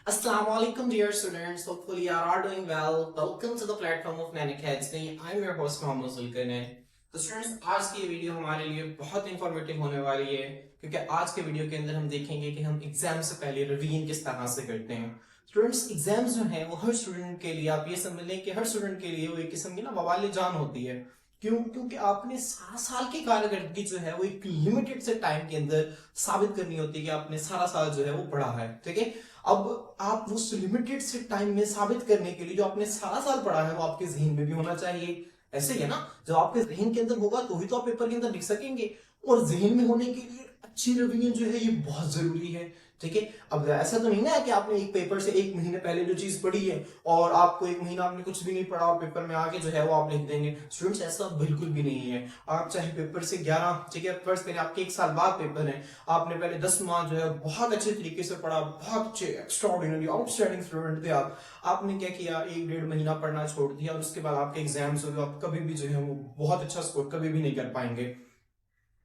Assalamualaikum dear students. Hopefully you are all doing well. Welcome to the platform of Nanak Academy. I'm your host Mohammed Zulkarnain. तो students आज की ये video हमारे लिए बहुत informative होने वाली है क्योंकि आज के वीडियो के अंदर हम देखेंगे कि हम एग्जाम से पहले रिवीजन किस तरह से करते हैं। स्टूडेंट्स एग्जाम्स जो हैं वो हर स्टूडेंट के लिए आप ये समझ लें कि हर स्टूडेंट के लिए वो एक किस्म की ना बवाल जान होती है। क्यों? क्योंकि आपने 7 साल की कारकर्दगी जो है वो एक लिमिटेड से टाइम के अंदर साबित करनी होती है कि आपने सारा साल जो है वो पढ़ा है। ठीक है, अब आप उस लिमिटेड से टाइम में साबित करने के लिए जो आपने सारा साल पढ़ा है वो आपके जहन में भी होना चाहिए। ऐसे ही है ना, जब आपके जहन के अंदर होगा तो ही तो आप पेपर के अंदर लिख सकेंगे। और जहन में होने के लिए अच्छी रिवीजन जो है ये बहुत जरूरी है। ठीक है, अब ऐसा तो नहीं ना है कि आपने एक पेपर से 1 महीने पहले जो चीज पढ़ी है और आपको 1 महीना आपने कुछ भी नहीं पढ़ा और पेपर में आके जो है वो आप लिख देंगे। स्टूडेंट्स ऐसा बिल्कुल भी नहीं है। आप चाहे पेपर से 11, ठीक है, फर्स्ट करें आपके 1 साल बाद पेपर है, आपने पहले 10 माह जो है बहुत अच्छे तरीके से पढ़ा, बहुत अच्छे एक्स्ट्राऑर्डिनरी आउटस्टैंडिंग स्टूडेंट थे आपने क्या किया, 1-1.5 महीना पढ़ना छोड़ दिया और उसके बाद आपके एग्जाम्स हो गए, आप कभी भी जो है वो बहुत अच्छा स्कोर कभी भी नहीं कर पाएंगे।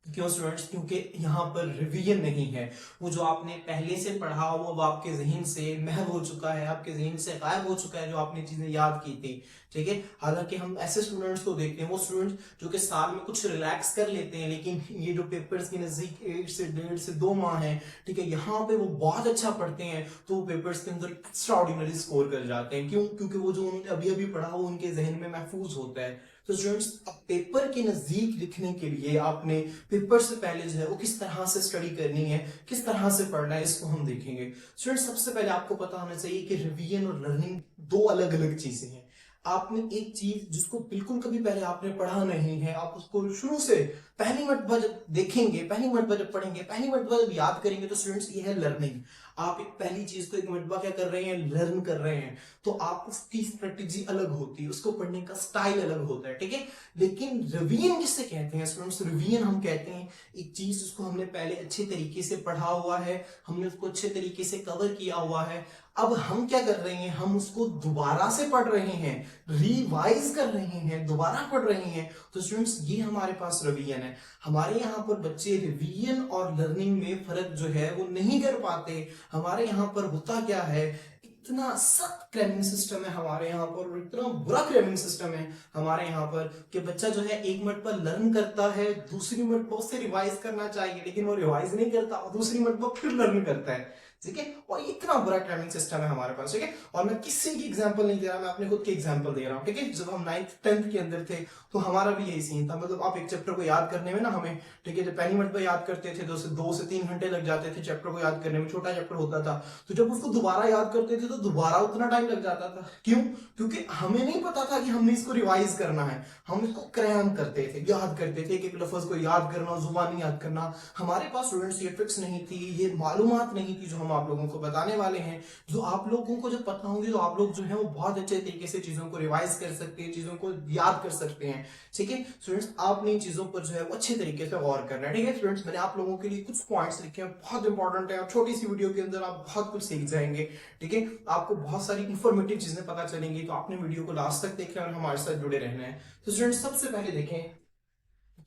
क्यों स्टूडेंट्स? क्योंकि यहाँ पर रिवीजन नहीं है। वो जो आपने पहले से पढ़ा वो अब आपके जहन से महव हो चुका है, आपके जहन से गायब हो चुका है जो आपने चीजें याद की थी। ठीक है, हालांकि हम ऐसे स्टूडेंट्स को देखते हैं, वो स्टूडेंट्स जो कि साल में कुछ रिलैक्स कर लेते हैं, लेकिन ये जो पेपर्स के नजदीक 1 से 1.5 से 2 माह है, ठीक है, यहाँ पे वो बहुत अच्छा पढ़ते हैं तो वो पेपर्स के अंदर एक्स्ट्राऑर्डिनरी स्कोर कर जाते हैं। क्यों? क्योंकि वो जो उन्होंने अभी अभी पढ़ा वो उनके जहन में महफूज होता है। तो स्टूडेंट्स अब पेपर के नजदीक लिखने के लिए आपने पेपर से पहले जो है वो किस तरह से स्टडी करनी है, किस तरह से पढ़ना है, इसको हम देखेंगे। स्टूडेंट्स सबसे पहले आपको पता होना चाहिए कि रिवीजन और लर्निंग दो अलग अलग चीजें हैं। आपने एक चीज जिसको बिल्कुल कभी पहले आपने पढ़ा नहीं है, आप उसको शुरू से पहली मरतबा जब देखेंगे, पहली मरतबा जब पढ़ेंगे, पहली मरतबा जब याद करेंगे, तो स्टूडेंट्स ये है लर्निंग। आप एक पहली चीज को एक मरतबा क्या कर रहे हैं, लर्न कर रहे हैं, तो आप उसकी स्ट्रेटेजी अलग होती है, उसको पढ़ने का स्टाइल अलग होता है। ठीक है, लेकिन रिवीजन किससे कहते हैं स्टूडेंट्स? रिवीजन हम कहते हैं एक चीज जिसको हमने पहले अच्छे तरीके से पढ़ा हुआ है, हमने उसको अच्छे तरीके से कवर किया हुआ है, अब हम क्या कर रहे हैं, हम उसको दोबारा से पढ़ रहे हैं, रिवाइज कर रहे हैं, दोबारा पढ़ रहे हैं। तो स्टूडेंट्स ये हमारे पास रिवीजन है। हमारे यहाँ पर बच्चे रिवीजन और लर्निंग में फर्क जो है वो नहीं कर पाते। हमारे यहाँ पर होता क्या है, इतना सख्त क्रैमिंग सिस्टम है हमारे यहाँ पर, इतना बुरा क्रैमिंग सिस्टम है हमारे यहाँ पर कि बच्चा जो है एक मरतबा लर्न करता है, दूसरी मरतबा उससे रिवाइज करना चाहिए, लेकिन वो रिवाइज नहीं करता और दूसरी मरतबा फिर लर्न करता है। ठीक है, और इतना बुरा क्रैमिंग सिस्टम है हमारे पास। ठीक है, और मैं किसी की एग्जांपल नहीं दे रहा, मैं अपने खुद की एग्जांपल दे रहा हूँ। ठीक है, जब हम 9th-10th के अंदर थे तो हमारा भी यही सीन था। मतलब आप एक चैप्टर को याद करने में ना हमें, ठीक है, जब पहली मरतबा याद करते थे 2 से 3 घंटे लग जाते थे चैप्टर को याद करने में, छोटा चैप्टर होता था। तो जब उसको दोबारा याद करते थे तो दोबारा उतना टाइम लग जाता था। क्यों? क्योंकि हमें नहीं पता था कि हमने इसको रिवाइज करना है, हम इसको क्रैम करते थे, याद करते थे, एक एक लफ्ज को याद करना, जुबानी याद करना। हमारे पास स्टूडेंट्स ये ट्रिक्स नहीं थी, ये मालूमात नहीं थी जो हम आप लोगों को बताने वाले हैं। जो आप लोगों को जब पता होंगे तो आप लोग जो है वो बहुत अच्छे तरीके से चीजों को रिवाइज कर सकते हैं, चीजों को याद कर सकते हैं। ठीक है स्टूडेंट्स, आपने इन चीजों पर जो है वो अच्छे तरीके से गौर करना है। ठीक है स्टूडेंट्स, मैंने आप लोगों के लिए कुछ पॉइंट्स लिखे हैं, बहुत इंपॉर्टेंट है और छोटी सी वीडियो के अंदर आप बहुत कुछ सीख जाएंगे। ठीक है, आपको बहुत सारी इंफॉर्मेटिव चीजें पता चलेंगी, तो आपने वीडियो को लास्ट तक देखें और हमारे साथ जुड़े रहना है। तो स्टूडेंट्स सबसे पहले देखें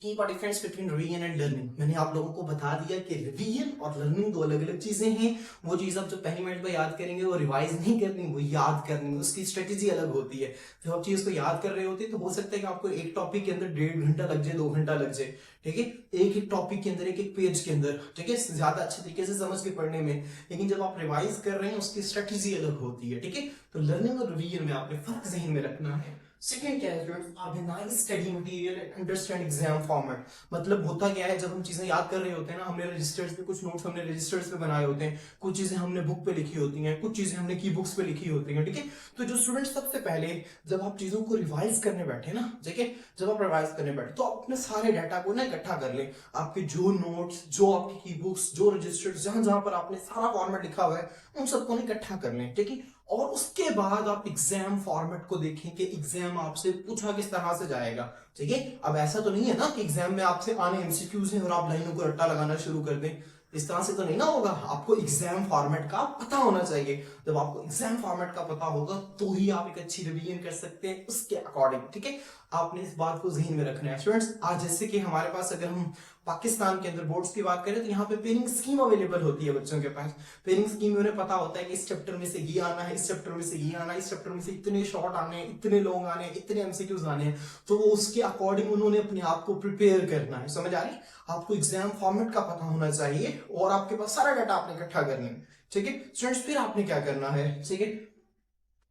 keep a difference between revision and learning. मैंने आप लोगों को बता दिया कि रिवीजन और लर्निंग दो अलग अलग चीजें हैं। वो चीज आप जो पहली मिनट में याद करेंगे वो रिवाइज नहीं करनी, वो याद करनी, उसकी स्ट्रेटेजी अलग होती है। जब आप चीज को याद कर रहे होते हैं तो हो सकता है कि आपको एक टॉपिक के अंदर 1.5 घंटा लग जाए, 2 घंटा लग जाए। ठीक है, एक एक टॉपिक के अंदर, एक एक पेज के अंदर, ठीक है, ज्यादा अच्छे तरीके से समझ के पढ़ने में। लेकिन जब आप रिवाइज कर रहे हैं उसकी स्ट्रेटेजी अलग होती है। ठीक है, तो लर्निंग और रिवीजन में आपने फर्क जहन में रखना है। सेकेंड क्या है, organise study material and understand exam format. मतलब होता क्या है, जब हम चीजें याद कर रहे होते हैं ना, हमने रजिस्टर्स पे कुछ नोट्स हमने रजिस्टर्स पे बनाए होते हैं, कुछ चीजें हमने बुक पे लिखी होती हैं, कुछ चीजें हमने की बुक्स पे लिखी होती हैं। ठीक है, तो जो स्टूडेंट सबसे पहले जब आप चीजों को रिवाइज करने बैठे ना, ठीक है, जब आप रिवाइज करने बैठे तो आप अपने सारे डाटा को ना इकट्ठा कर लें। आपके जो नोट्स, जो आपकी की बुक्स, जो रजिस्टर्स, जहां जहां पर आपने सारा फॉर्मेट लिखा हुआ है उन सबको इकट्ठा कर लें। ठीक है, और उसके बाद आप एग्जाम फॉर्मेट को देखें कि एग्जाम आपसे पूछा किस तरह से जाएगा। ठीक है, अब ऐसा तो नहीं है ना कि एग्जाम में आपसे आने एमसीक्यूज हैं और आप लाइनों को रट्टा लगाना शुरू कर दें, इस तरह से तो नहीं ना होगा। आपको एग्जाम फॉर्मेट का पता होना चाहिए। जब आपको एग्जाम फॉर्मेट का पता होगा तो ही आप एक अच्छी रिवीजन कर सकते हैं उसके अकॉर्डिंग। ठीक है, आपने इस बात को जहन में रखना है स्टूडेंट्स। आज जैसे कि हमारे पास अगर हम पाकिस्तान के अंदर बोर्ड्स की बात करें तो यहाँ पे पेयरिंग स्कीम अवेलेबल होती है बच्चों के पास। पेयरिंग स्कीम में उन्हें पता होता है कि इस चैप्टर में से ये आना है, इस चैप्टर में से ये आना है, इस चैप्टर में से इतने शॉर्ट आने हैं, इतने लॉन्ग आने हैं, इतने एमसीक्यूज आने हैं, तो वो उसके अकॉर्डिंग उन्होंने अपने आप को प्रिपेयर करना है। समझ आ रही है? आपको एग्जाम फॉर्मेट का पता होना चाहिए और आपके पास सारा डाटा आपने इकट्ठा करना है। ठीक है स्टूडेंट्स, फिर आपने क्या करना है, ठीक है,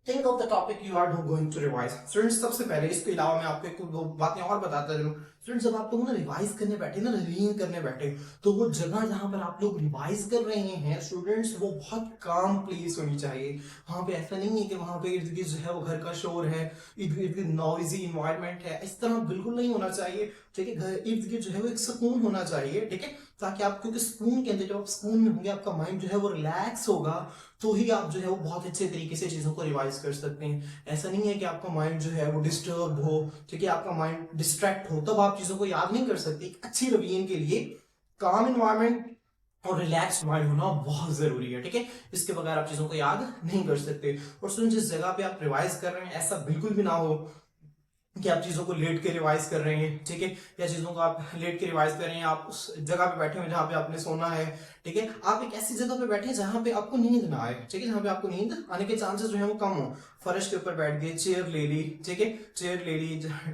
think of the topic you are going to revise. Students सबसे पहले इसके अलावा मैं आपको एक दो बातें और बताता चलूं। स्टूडेंट्स जब आप लोग ना रिवाइज करने बैठे ना, रिवीजन करने बैठे, तो वो जगह जहां पर आप लोग रिवाइज कर रहे हैं स्टूडेंट्स, वो बहुत काम प्लेस होनी चाहिए। वहां पे ऐसा नहीं है कि वहां पे इर्द गिर्द जो है वो घर का शोर है, इर्द गिर्द नॉइजी इन्वायरमेंट है, इस तरह बिल्कुल नहीं होना चाहिए। ठीक है, घर इर्द गिर्द जो है वो एक सुकून होना चाहिए। ठीक है, ताकि आप, क्योंकि सुकून के अंदर जब आप सुकून में होंगे आपका माइंड जो है वो रिलैक्स होगा, तो ही आप जो है वो बहुत अच्छे तरीके से चीजों को रिवाइज कर सकते हैं। ऐसा नहीं है कि आपका माइंड जो है वो डिस्टर्ब हो, ठीक है, आपका माइंड डिस्ट्रैक्ट हो, तब आप चीजों को याद नहीं कर सकते। एक अच्छी रिवीजन के लिए काम एनवायरनमेंट और रिलैक्स माइंड होना बहुत जरूरी है। ठीक है, इसके बगैर आप चीजों को याद नहीं कर सकते। और सुन, जिस जगह पे आप रिवाइज कर रहे हैं ऐसा बिल्कुल भी ना हो कि आप चीजों को लेट के रिवाइज कर रहे हैं। ठीक है, या चीजों को आप लेट के रिवाइज कर रहे हैं, आप उस जगह पे बैठे हुए जहां पे आपने सोना है। ठीक है, आप एक ऐसी जगह पे बैठे जहां पे आपको नींद ना आए। ठीक है, जहां पे आपको नींद आने के चांसेस जो है वो कम हो। फर्श के ऊपर बैठ गए, चेयर ले ली, ठीक है, चेयर ले ली,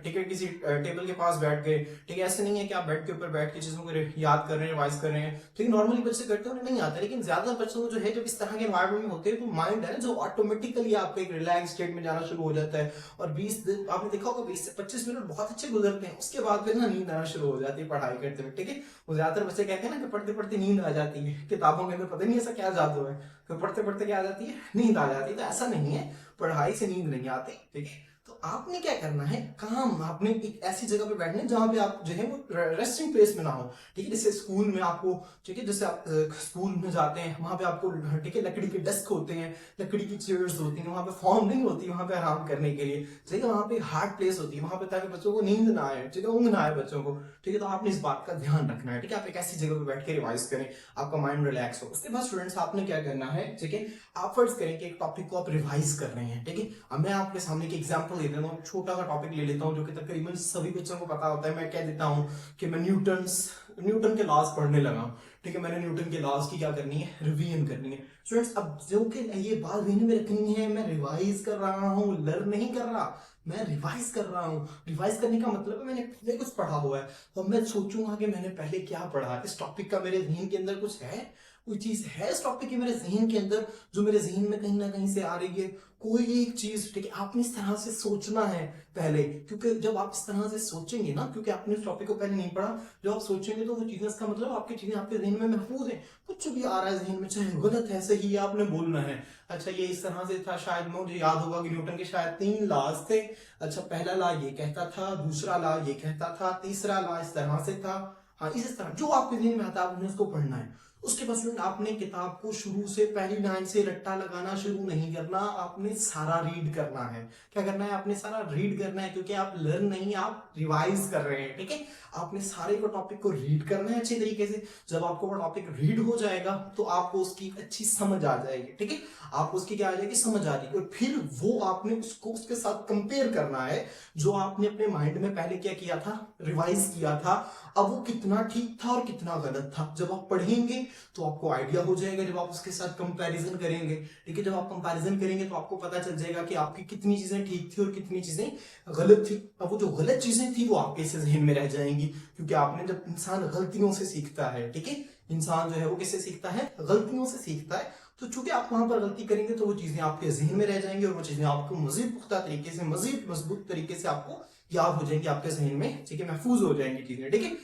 ठीक है, किसी टेबल के पास बैठ गए। ठीक है, ऐसे नहीं है कि आप बेड के ऊपर बैठ के चीजों को याद कर रहे हैं, रिवाइज कर रहे हैं। ठीक है, नॉर्मली बच्चे करते हैं, उन्हें नहीं आता, लेकिन ज्यादा बच्चों को जो है जब इस तरह के एनवायरमेंट में होते हैं तो माइंड है जो ऑटोमेटिकली आपको एक रिलैक्स स्टेट में जाना शुरू हो जाता है। और 20 आपने देखा होगा 20 से 25 मिनट बहुत अच्छे गुजरते हैं, उसके बाद फिर ना नींद आना शुरू हो जाती है पढ़ाई करते हुए। ठीक है, वो ज्यादातर बच्चे कहते हैं ना कि पढ़ते पढ़ते नींद आ जाती है, किताबों के अंदर पता नहीं ऐसा क्या जादू है, तो पढ़ते पढ़ते क्या आ जाती है, नींद आ जाती है। तो ऐसा नहीं है, पढ़ाई से नींद नहीं आती। ठीक है, तो आपने क्या करना है, काम आपने एक ऐसी जगह पे बैठना है जहां पे आप जो है वो रेस्टिंग प्लेस में ना हो। ठीक है, जैसे स्कूल में आपको, ठीक है, जैसे आप स्कूल में जाते हैं वहां पे आपको, ठीक है, लकड़ी के डेस्क होते हैं, लकड़ी की चेयर्स होती हैं, वहां पे फॉर्म नहीं होती वहां पे आराम करने के लिए। ठीक है, वहां पे हार्ड प्लेस होती है वहां पे, ताकि बच्चों को नींद ना आए, ठीक है, ऊँघ ना आए बच्चों को। ठीक है, तो आपने इस बात का ध्यान रखना है। ठीक है, आप एक ऐसी जगह पे बैठ के रिवाइज करें, आपका माइंड रिलैक्स हो। उसके बाद स्टूडेंट्स आपने क्या करना है, ठीक है, आप फर्ज करें कि एक टॉपिक को आप रिवाइज कर रहे हैं। ठीक है, अब मैं आपके सामने एक एग्जांपल दे देता हूँ, छोटा सा टॉपिक ले लेता हूँ जो कि तकरीबन सभी बच्चों को पता होता है। मैं कह देता हूँ कि मैं न्यूटन के लॉज पढ़ने लगा हूँ। ठीक है, मैंने न्यूटन के लॉज की क्या करनी है, रिवीजन करनी है। स्टूडेंट्स, अब जो कि ये बात ध्यान में रखनी है, मैं रिवाइज कर रहा हूँ, लर्न नहीं कर रहा, मैं रिवाइज कर रहा हूँ। रिवाइज करने का मतलब है मैंने पहले कुछ पढ़ा हुआ है, तो मैं सोचूंगा कि मैंने पहले क्या पढ़ा, इस टॉपिक का मेरे जहन के अंदर कुछ है, कोई चीज है इस टॉपिक की मेरे जहन के अंदर जो मेरे जहन में कहीं ना कहीं से आ रही है, कोई एक चीज। ठीक है, आपने इस तरह से सोचना है पहले, क्योंकि जब आप इस तरह से सोचेंगे ना, क्योंकि आपने उस टॉपिक को पहले नहीं पढ़ा, जब आप सोचेंगे तो वो चीजें, इसका मतलब आपकी चीजें आपके जहन में महफूज है। कुछ भी आ रहा है जहन में, चाहे गलत है सही है, आपने बोलना है अच्छा ये इस तरह से था, शायद मुझे याद होगा कि न्यूटन के शायद 3 लॉज थे। अच्छा, पहला लॉ ये कहता था, दूसरा लॉ ये कहता था, तीसरा लॉ इस तरह से था। हाँ, इस तरह जो आपके जहन में आता है आपने उसको पढ़ना है। उसके बाद स्टूडेंट आपने किताब को शुरू से पहली लाइन से रट्टा लगाना शुरू नहीं करना, आपने सारा रीड करना है। क्या करना है, आपने सारा रीड करना है, क्योंकि आप लर्न नहीं, आप रिवाइज कर रहे हैं। ठीक है, आपने सारे को टॉपिक को रीड करना है अच्छे तरीके से। जब आपको वो टॉपिक रीड हो जाएगा तो आपको उसकी अच्छी समझ आ जाएगी। ठीक है, आपको उसकी क्या आ जाएगी, समझ आ जाएगी। और फिर वो आपने उसको उसके साथ कंपेयर करना है जो आपने अपने माइंड में पहले क्या किया था, रिवाइज किया था, अब वो कितना ठीक था और कितना गलत था। जब आप पढ़ेंगे तो आपको आइडिया हो जाएगा, जब आप उसके साथ कंपैरिजन करेंगे। ठीक है, जब आप कंपैरिजन करेंगे तो आपको पता चल जाएगा कि आपकी कितनी चीजें ठीक थी और कितनी चीजें गलत थी। अब वो जो गलत चीजें थी वो आपके से जहन में रह जाएंगी, क्योंकि आपने, जब इंसान गलतियों से सीखता है, ठीक है, इंसान जो है वो किससे सीखता है, गलतियों से सीखता है। तो चूंकि आप वहां पर गलती करेंगे तो वो चीजें आपके जहन में रह जाएंगी और वो चीजें आपको मजीद पुख्ता तरीके से, मजीद मजबूत तरीके से आपको याद हो जाएंगी आपके जहन में। ठीक है, महफूज हो जाएंगी चीजें। ठीक है,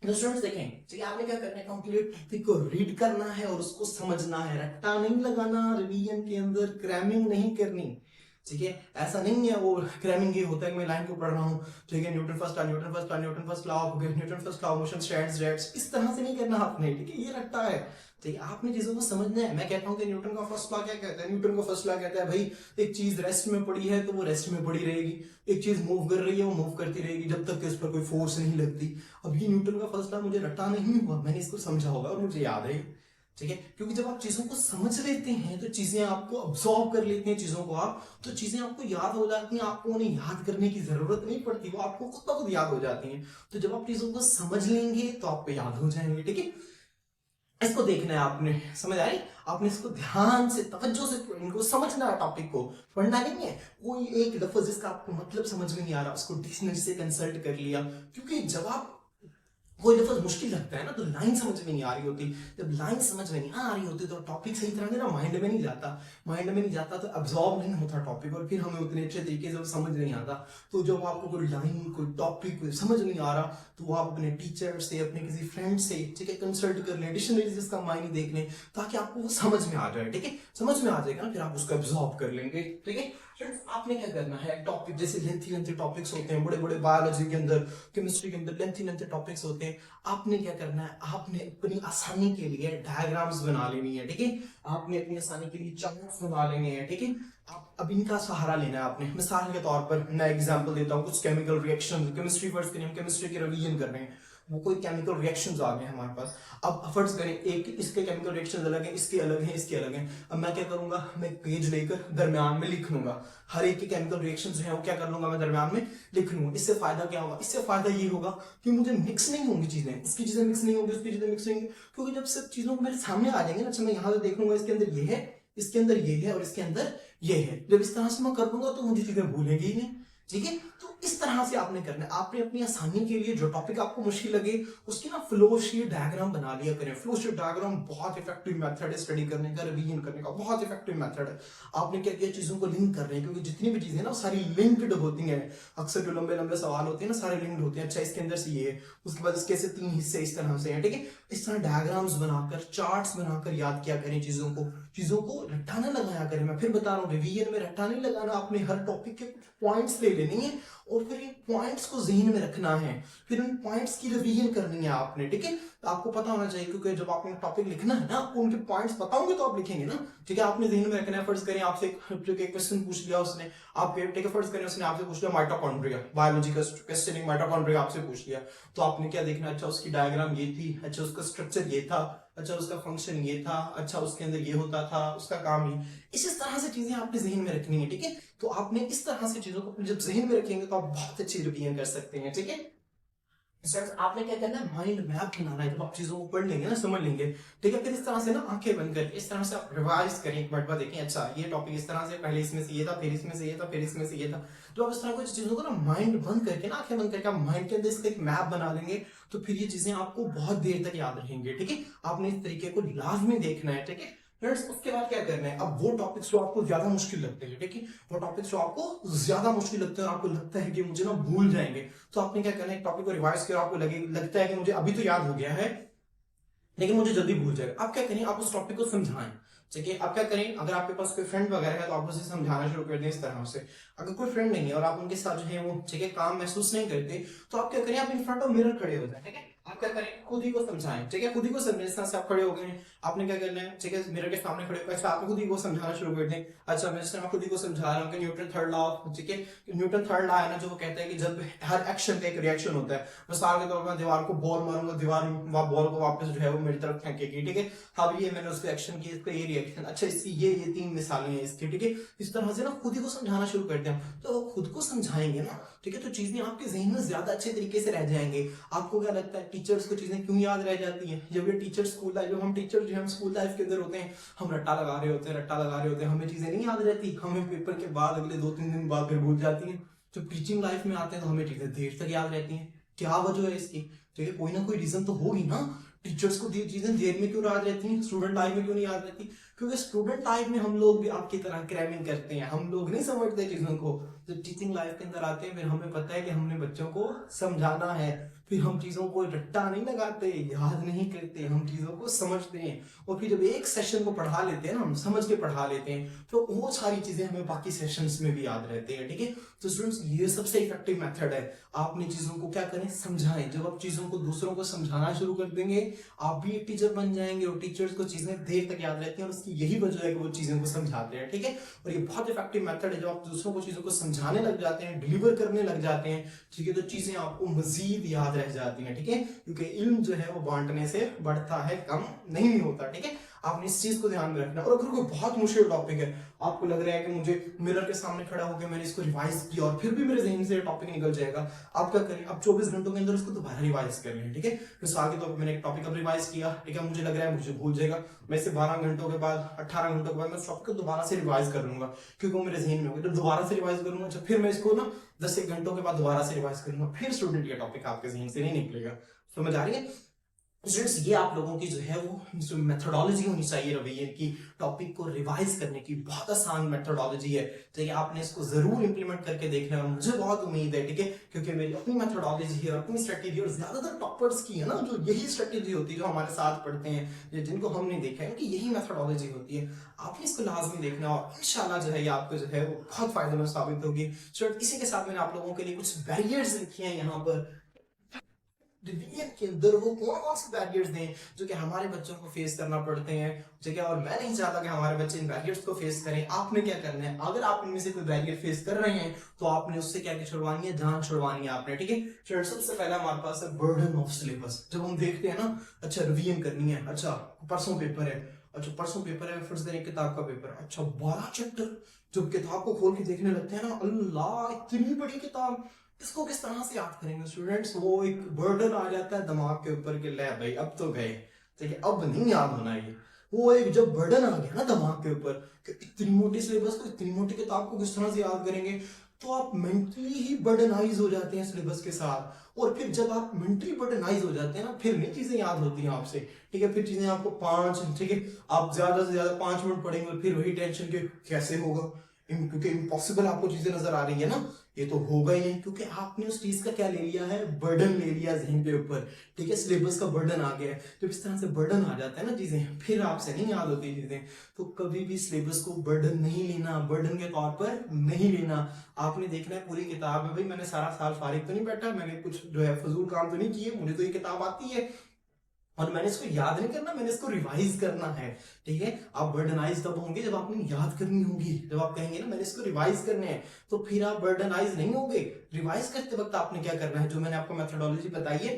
तो स्टूडेंट्स देखें, ठीक है, आपने क्या करना है, कंप्लीट टॉपिक को रीड करना है और उसको समझना है, रट्टा नहीं लगाना, रिवीजन के अंदर क्रैमिंग नहीं करनी। ठीक है, ऐसा नहीं है वो क्रैमिंग ये होता है कि मैं लाइन को पढ़ रहा हूँ, ठीक है, Newton first law, Newton first law, Newton first law of, Newton first law of motion, stands that's, इस तरह से नहीं करना आपने। ठीक है, ये रट्टा है। ठीक है, आपने चीजों को समझना है। मैं कहता हूँ कि न्यूटन का फर्स्ट लॉ क्या कहता है, न्यूटन का फर्स्ट लॉ कहता है भाई एक चीज रेस्ट में पड़ी है तो वो रेस्ट में पड़ी रहेगी, एक चीज मूव कर रही है वो मूव करती रहेगी जब तक कि उस पर कोई फोर्स नहीं लगती। अब ये न्यूटन का फर्स्ट लॉ मुझे रट्टा नहीं हुआ, मैंने इसको समझा होगा और मुझे याद है। ठीक है, क्योंकि जब आप चीजों को समझ लेते हैं तो चीजें आपको अब्सॉर्ब कर लेते हैं चीजों को आप, तो चीजें आपको याद हो जाती हैं, आपको उन्हें याद करने की जरूरत नहीं पड़ती, वो आपको खुद ब खुद याद हो जाती हैं। तो जब आप चीजों को समझ लेंगे तो आपको याद हो जाएंगे। ठीक है, इसको देखना है आपने, समझ आई? आपने इसको ध्यान से तवज्जो से इनको समझना है, टॉपिक को पढ़ना नहीं है। कोई एक लफ्ज जिसका आपको मतलब समझ में नहीं आ रहा उसको डिक्शनरी से कंसल्ट कर लिया, क्योंकि जब आप कोई लफ्ज मुश्किल लगता है ना तो लाइन समझ में नहीं आ रही होती, जब लाइन समझ में नहीं आ रही होती तो टॉपिक सही तरह से ना माइंड में नहीं जाता, माइंड में नहीं जाता तो अब्सॉर्ब नहीं होता टॉपिक, और फिर हमें उतने अच्छे तरीके से समझ नहीं आता। तो जब आपको कोई लाइन कोई टॉपिक कोई समझ नहीं आ रहा तो आप अपने टीचर से अपने किसी फ्रेंड से, ठीक है, कंसल्ट कर लें, डिक्शनरी जिसका मायने देख लें, ताकि आपको वो समझ में आ जाए। ठीक है, समझ में आ जाएगा ना फिर आप उसको अब्सॉर्ब कर लेंगे। ठीक है, आपने क्या करना है, टॉपिक जैसे लेंथी लेंथी टॉपिक्स होते हैं बड़े बड़े, बायोलॉजी के अंदर केमिस्ट्री के अंदर लेंथी लेंथी टॉपिक्स होते हैं, आपने क्या करना है, आपने अपनी आसानी के लिए डायग्राम्स बना लेनी है। ठीक है, आपने अपनी आसानी के लिए चार्ट्स बना लेने हैं। ठीक है, आप अब इनका सहारा लेना है आपने। मिसाल के तौर पर मैं एग्जांपल देता हूँ, कुछ केमिकल रिएक्शन, केमिस्ट्री फर्स्ट करें, हम केमिस्ट्री के रिवीजन कर रहे हैं, वो कोई केमिकल रिएक्शंस आ गए हमारे पास। अब फर्स्ट करें, एक इसके केमिकल रिएक्शंस अलग हैं, इसके अलग हैं, इसके अलग हैं। अब मैं क्या करूंगा, मैं पेज लेकर दरमियान में लिख लूंगा, हर एक के केमिकल रिएक्शंस जो है वो क्या कर लूंगा, मैं दरमियान में लिख लूंगा। इससे फायदा क्या होगा, इससे फायदा ये होगा कि मुझे मिक्स नहीं होंगी चीजें, इसकी चीजें मिक्स नहीं होंगी, उसकी चीजें मिक्स नहीं होंगी, क्योंकि जब सब चीजों को मेरे सामने आ जाएंगे ना, अच्छा मैं यहाँ से देख लूंगा इसके अंदर ये है, इसके अंदर ये है और इसके अंदर ये है, जब इस तरह से मैं कर दूंगा तो मुझे चीजें भूलेंगी ही नहीं। ठीक है, तो इस तरह से आपने करना है। आपने अपनी आसानी के लिए जो टॉपिक आपको मुश्किल लगे उसकी ना फ्लो शीट डायग्राम बना लिया करें। फ्लो शीट डायग्राम बहुत इफेक्टिव मेथड है स्टडी करने का, रिवीजन करने का बहुत इफेक्टिव मेथड है। आपने क्या किया, चीजों को लिंक कर रहे हैं, क्योंकि जितनी भी चीजें ना वो सारी लिंक्ड होती हैं। अक्सर जो लंबे लंबे सवाल होते हैं ना सारे लिंक्ड होते हैं। अच्छा इसके अंदर से ये है, उसके बाद इसके से 3 हिस्से इस तरह से हैं। ठीक है, इस तरह डायग्राम्स बनाकर, चार्ट्स बनाकर याद किया करें चीजों को, चीजों को रट्टा ना लगाया करें। मैं फिर बता रहा हूँ, रिवीजन में रट्टा नहीं लगाना, आपने हर टॉपिक के कुछ पॉइंट्स ले लेने हैं और फिर इन पॉइंट्स को जहन में रखना है, फिर उन पॉइंट्स की रिवीजन करनी है आपने। ठीक है, तो आपको पता होना चाहिए, क्योंकि जब आपने टॉपिक लिखना है ना, आपको उनके पॉइंट्स पता होंगे तो आप लिखेंगे ना। ठीक है, आपने जहन में रखना है। फर्ज करें आपसे एक क्वेश्चन पूछ लिया उसने, आप ठीक है, फर्ज करें उसने आपसे पूछ लिया माइटोकॉन्ड्रिया, बायोलॉजी का क्वेश्चन माइटोकॉन्ड्रिया आपसे पूछ लिया, तो आपने क्या देखना, अच्छा उसकी डायग्राम ये थी, अच्छा उसका स्ट्रक्चर ये था, अच्छा उसका फंक्शन ये था, अच्छा उसके अंदर ये होता था, उसका काम ये, इस तरह से चीजें आपने जहन में रखनी है। ठीक है, तो आपने इस तरह से चीजों को जब जहन में रखेंगे तो आप बहुत अच्छी रिवीजन कर सकते हैं। ठीक है, आपने क्या करना है, माइंड मैप बनाना है। जब आप चीजों को पढ़ लेंगे ना, समझ लेंगे, ठीक है, फिर इस तरह से ना आंखें बंद करके इस तरह से आप रिवाइज करें, एक मरतबा देखें, अच्छा ये टॉपिक इस तरह से, पहले इसमें से ये था, फिर इसमें से ये था, फिर इसमें से ये था। तो आप इस तरह कुछ चीजों को ना माइंड बंद करके ना, आंखें बंद करके आप माइंड के अंदर इसका एक मैप बना लेंगे, तो फिर ये चीजें आपको बहुत देर तक याद रहेंगे। ठीक है, आपने इस तरीके को लाजमी देखना है। ठीक है फ्रेंड्स, उसके बाद क्या करना है, अब वो टॉपिक्स जो आपको ज्यादा मुश्किल लगते हैं, ठीक है, वो टॉपिक्स जो आपको ज्यादा मुश्किल लगते हैं और आपको लगता है कि मुझे ना भूल जाएंगे, तो आपने क्या करना है, टॉपिक को रिवाइज किया, आपको लगता है कि मुझे अभी तो याद हो गया है लेकिन मुझे जल्दी भूल जाएगा। आप क्या करें, आप उस टॉपिक को समझाएं। ठीक है, आप क्या करें, अगर आपके पास कोई फ्रेंड वगैरह है तो आप उसे समझाना शुरू कर दें इस तरह से। अगर कोई फ्रेंड नहीं है और आप उनके साथ जो है वो ठीक है काम महसूस नहीं करते, तो आप क्या करें, आप इन फ्रंट ऑफ मिरर खड़े हो जाए। ठीक है, आप क्या करें, खुद ही को समझाएं। ठीक है, खुद ही को समझें, इस तरह से आप खड़े हो गए, आपने क्या करना है, ठीक है, मिरर के सामने खड़े होकर अच्छा आप खुद ही को समझाना शुरू कर दें। अच्छा मैं खुद ही को समझा रहा हूँ कि न्यूटन थर्ड लॉ, ठीक है, न्यूटन थर्ड लॉ है ना, जो वो कहता है कि जब हर एक्शन का एक रिएक्शन होता है, मिसाल के तौर पर दीवार को बॉल मारूंगा, दीवार बॉल को वापस जो है वो मेरी तरफ फेंकेगी। ठीक है, अब ये मैंने उसको एक्शन किया, इसका ये रिएक्शन, अच्छा इसकी ये 3 मिसालें हैं इसकी। ठीक है, इस तरह से ना खुद ही को समझाना शुरू कर दें, तो खुद को समझाएंगे ना, ठीक है, तो चीजें आपके जहन में ज्यादा अच्छे तरीके से रह जाएंगे। आपको क्या लगता है, टीचर्स को चीजें क्यों याद रह जाती हैं, जब ये टीचर स्कूल लाइफ, जब हम टीचर जो हम स्कूल लाइफ के अंदर होते हैं, हम रट्टा लगा रहे होते हैं, रट्टा लगा रहे होते हैं, हमें चीजें नहीं याद रहती, हमें पेपर के बाद अगले 2-3 दिन बाद फिर भूल जाती हैं। जब टीचिंग लाइफ में आते हैं तो हमें चीजें देर तक याद रहती हैं। क्या वजह है इसकी, ठीक है, कोई ना कोई रीजन तो होगी ना। टीचर्स को चीजें देर में क्यों याद रहती हैं, स्टूडेंट लाइफ में क्यों नहीं याद रहती, क्योंकि स्टूडेंट लाइफ में हम लोग भी आपकी तरह क्रैमिंग करते हैं, हम लोग नहीं समझते चीजों को। जब टीचिंग लाइफ के अंदर आते हैं फिर हमें पता है कि हमने बच्चों को समझाना है, फिर हम चीजों को रट्टा नहीं लगाते, याद नहीं करते, हम चीजों को समझते हैं, और फिर जब एक सेशन को पढ़ा लेते हैं ना, हम समझ के पढ़ा लेते हैं, तो वो सारी चीजें हमें बाकी सेशंस में भी याद रहते हैं। ठीक है, तो स्टूडेंट्स ये सबसे इफेक्टिव मेथड है। आपने चीजों को क्या करें, समझाएं। जब आप चीजों को दूसरों को समझाना शुरू कर देंगे, आप भी एक टीचर बन जाएंगे, और टीचर्स को चीजें देर तक याद रहती हैं, और उसकी यही वजह है कि वो चीजों को समझाते हैं। ठीक है, और ये बहुत इफेक्टिव मेथड है। जब आप दूसरों को चीजों को समझाने लग जाते हैं, डिलीवर करने लग जाते हैं, ठीक है, तो चीजें आपको मजीद याद रह जाती हैं, ठीक है, क्योंकि इल्म जो है वो बांटने से बढ़ता है, कम नहीं होता, ठीक है। आपने इस चीज को ध्यान में रखना। और अगर कोई बहुत मुश्किल टॉपिक है, आपको लग रहा है कि मुझे मिरर के सामने खड़ा होकर मैंने इसको रिवाइज किया और फिर भी मेरे जहन से टॉपिक निकल जाएगा, आप क्या करें, आप 24 घंटों के अंदर उसको दोबारा रिवाइज कर लें, ठीक है। मिसाल के तौर पर मैंने एक टॉपिक अब रिवाइज किया, ठीक है, मुझे लग रहा है मुझे भूल जाएगा, मैं इसे 12 घंटों के बाद 18 घंटों के बाद मैं उस टॉपिक को दोबारा से रिवाइज कर लूंगा, क्योंकि वो मेरे जहन में होगा। जब दोबारा से रिवाइज करूंगा, जब फिर मैं इसको ना 10 एक घंटों के बाद दोबारा से रिवाइज करूंगा, फिर स्टूडेंट ये टॉपिक आपके जहन से नहीं निकलेगा। समझ आ रही है स्टूडेंट्स? ये आप लोगों की जो है वो जो मेथोडोलॉजी होनी चाहिए रवैये की, टॉपिक को रिवाइज करने की बहुत आसान मेथोडोलॉजी है, तो ये आपने इसको जरूर इंप्लीमेंट करके देखना है। मुझे बहुत उम्मीद है, ठीक है, क्योंकि मेरी अपनी मेथोडोलॉजी है और अपनी स्ट्रेटेजी, और ज्यादातर टॉपर्स की है ना जो यही स्ट्रेटेजी होती है, जो हमारे साथ पढ़ते हैं जिनको हम नहीं देखा है, उनकी यही मेथोडोलॉजी होती है। आपने इसको लाजमी देखना और इंशाल्लाह जो है ये आपको जो है वो बहुत फायदेमंद साबित होगी। स्टूडेंट, इसी के साथ मैंने आप लोगों के लिए कुछ बैरियर्स लिखे हैं यहाँ पर रिवीजन के अंदर, वो कौन से बैरियर्स दें जो कि हमारे बच्चों को फेस करना पड़ते हैं, ठीक है, और मैं नहीं चाहता कि हमारे बच्चे इन बैरियर्स को फेस करें। आपने क्या करना है, अगर आप इनमें से कोई बैरियर फेस कर रहे हैं तो आपने उससे क्या छुड़वानी है, जान छुड़वानी है आपने, ठीक है। सबसे पहला हमारे पास है बर्डन ऑफ सिलेबस। जब हम देखते हैं ना, अच्छा रिवीजन करनी है, अच्छा परसों पेपर है, अच्छा परसों पेपर है, फर्ज करें किताब का पेपर, अच्छा 12 चैप्टर, जब किताब को खोल के देखने लगते हैं ना, अल्लाह इतनी बड़ी किताब, इसको किस तरह से याद करेंगे स्टूडेंट्स। वो एक बर्डन आ जाता है दिमाग के ऊपर कि ले भाई अब तो गए, ठीक है, अब नहीं याद होना ये। वो एक जब बर्डन आ गया ना दिमाग के ऊपर कि इतनी मोटी सिलेबस को, इतनी मोटी किताब को किस तरह से याद करेंगे, तो आप मेंटली ही बर्डनाइज हो जाते हैं सिलेबस के साथ। और फिर जब आप मेंटली बर्डनाइज हो जाते हैं ना, फिर नहीं चीजें याद होती हैं आपसे, ठीक है, फिर चीजें आपको 5, ठीक है, आप ज्यादा से ज्यादा 5 मिनट पढ़ेंगे, फिर वही टेंशन के कैसे होगा, क्योंकि इम्पॉसिबल आपको चीजें नजर आ रही है ना, ये तो होगा ही नहीं, क्योंकि आपने उस चीज का क्या ले लिया है, बर्डन ले लिया जहन के ऊपर, ठीक है, सिलेबस का बर्डन आ गया है। जब इस तरह से बर्डन आ जाता है ना चीजें, फिर आपसे नहीं याद होती चीजें। तो कभी भी सिलेबस को बर्डन नहीं लेना, बर्डन के तौर पर नहीं लेना। आपने देखना है पूरी किताब है, भाई मैंने सारा साल फारिग तो नहीं बैठा, मैंने कुछ जो है फजूल काम तो नहीं किए, मुझे तो ये किताब आती है और मैंने इसको याद नहीं करना, मैंने इसको रिवाइज करना है, ठीक है। आप बर्डनाइज तब होंगे जब आपने याद करनी होगी, जब आप कहेंगे ना मैंने इसको रिवाइज करने हैं, तो फिर आप बर्डनाइज नहीं होंगे। रिवाइज करते वक्त आपने क्या करना है, जो मैंने आपको मेथोडोलॉजी बताई है,